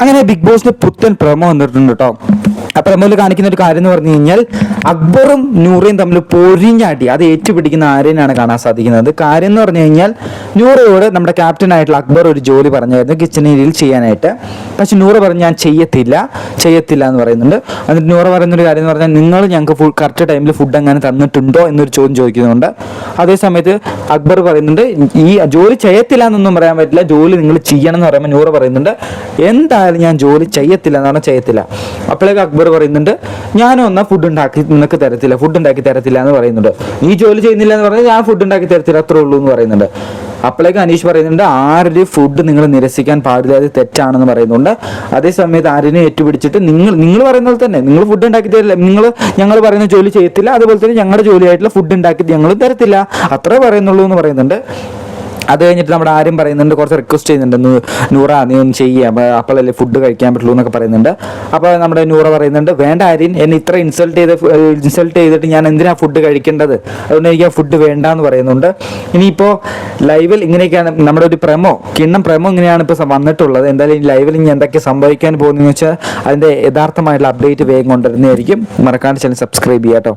അങ്ങനെ ബിഗ് ബോസിന്റെ പുത്തൻ പ്രൊമോ വന്നിട്ടുണ്ട് കേട്ടോ. ആ പ്രൊമോയിൽ കാണിക്കുന്ന ഒരു കാര്യം എന്ന് പറഞ്ഞു കഴിഞ്ഞാൽ അക്ബറും നൂറയും തമ്മിൽ പൊരിഞ്ഞാടി അത് ഏറ്റുപിടിക്കുന്ന ആരെയാണ് കാണാൻ സാധിക്കുന്നത്. കാര്യം എന്ന് പറഞ്ഞു കഴിഞ്ഞാൽ നൂറയോട് നമ്മുടെ ക്യാപ്റ്റൻ ആയിട്ടുള്ള അക്ബർ ഒരു ജോലി പറഞ്ഞായിരുന്നു കിച്ചൺ ഏരിയയിൽ ചെയ്യാനായിട്ട്. പക്ഷെ നൂറ പറഞ്ഞു ഞാൻ ചെയ്യത്തില്ല എന്ന് പറയുന്നുണ്ട്. എന്നിട്ട് നൂറ പറയുന്നൊരു കാര്യം എന്ന് പറഞ്ഞാൽ നിങ്ങൾ ഞങ്ങൾക്ക് കറക്റ്റ് ടൈമിൽ ഫുഡ് എങ്ങനെ തന്നിട്ടുണ്ടോ എന്നൊരു ചോദ്യം ചോദിക്കുന്നുണ്ട്. അതേ സമയത്ത് അക്ബർ പറയുന്നുണ്ട് ഈ ജോലി ചെയ്യത്തില്ല എന്നൊന്നും പറയാൻ പറ്റില്ല, ജോലി നിങ്ങൾ ചെയ്യണം എന്ന് പറയുമ്പോൾ നൂറ പറയുന്നുണ്ട് എന്തായാലും ഞാൻ ജോലി ചെയ്യത്തില്ല എന്ന് പറഞ്ഞാൽ ചെയ്യത്തില്ല. അപ്പോഴേക്ക് അക്ബർ പറയുന്നുണ്ട് ഞാനും എന്നാ ഫുഡ് ഉണ്ടാക്കി നിനക്ക് തരത്തില്ല, ഫുഡ് ഉണ്ടാക്കി തരത്തില്ല എന്ന് പറയുന്നുണ്ട്. നീ ജോലി ചെയ്യുന്നില്ല എന്ന് പറഞ്ഞാൽ ഞാൻ ഫുഡ് ഉണ്ടാക്കി തരത്തില്ല, അത്രേ ഉള്ളൂ എന്ന് പറയുന്നുണ്ട്. അപ്പോഴേക്ക് അനീഷ് പറയുന്നുണ്ട് ആരുടെ ഫുഡ് നിങ്ങൾ നിരസിക്കാൻ പാടില്ല, അത് തെറ്റാണെന്ന് പറയുന്നുണ്ട്. അതേ സമയത്ത് ആരിനെ ഏറ്റുപിടിച്ചിട്ട് നിങ്ങൾ പറയുന്നത് തന്നെ നിങ്ങൾ ഫുഡ് ഉണ്ടാക്കി തരില്ല, ഞങ്ങൾ പറയുന്ന ജോലി ചെയ്യത്തില്ല, അതുപോലെ തന്നെ ഞങ്ങളുടെ ജോലിയായിട്ടുള്ള ഫുഡ് ഉണ്ടാക്കി ഞങ്ങൾ തരത്തില്ല, അത്രേ പറയുന്നുള്ളൂ എന്ന് പറയുന്നുണ്ട്. അത് കഴിഞ്ഞിട്ട് നമ്മുടെ ആരും പറയുന്നുണ്ട്, കുറച്ച് റിക്വസ്റ്റ് ചെയ്യുന്നുണ്ട്, നൂറ നീ ഒന്ന് ചെയ്യാം അപ്പോഴല്ലേ ഫുഡ് കഴിക്കാൻ പറ്റുള്ളൂ എന്നൊക്കെ പറയുന്നുണ്ട്. അപ്പോൾ നമ്മുടെ നൂറ പറയുന്നുണ്ട് വേണ്ട ആര്യൻ, എന്നെ ഇത്ര ഇൻസൾട്ട് ചെയ്തിട്ട് ഞാൻ എന്തിനാ ഫുഡ് കഴിക്കേണ്ടത്, അതുകൊണ്ട് എനിക്ക് ആ ഫുഡ് വേണ്ട എന്ന് പറയുന്നുണ്ട്. ഇനിയിപ്പോൾ ലൈവിൽ ഇങ്ങനെയൊക്കെയാണ് നമ്മുടെ ഒരു കിണ്ണം പ്രമോ ഇങ്ങനെയാണ് ഇപ്പോൾ വന്നിട്ടുള്ളത്. എന്തായാലും ഈ ലൈവിൽ ഇനി എന്തൊക്കെ സംഭവിക്കാൻ പോകുന്നതെന്ന് വെച്ചാൽ അതിൻ്റെ യഥാർത്ഥമായിട്ടുള്ള അപ്ഡേറ്റ് വേഗം കൊണ്ടുവരുന്നതായിരിക്കും. മറക്കാണ്ട് ചാനൽ സബ്സ്ക്രൈബ് ചെയ്യാം കേട്ടോ.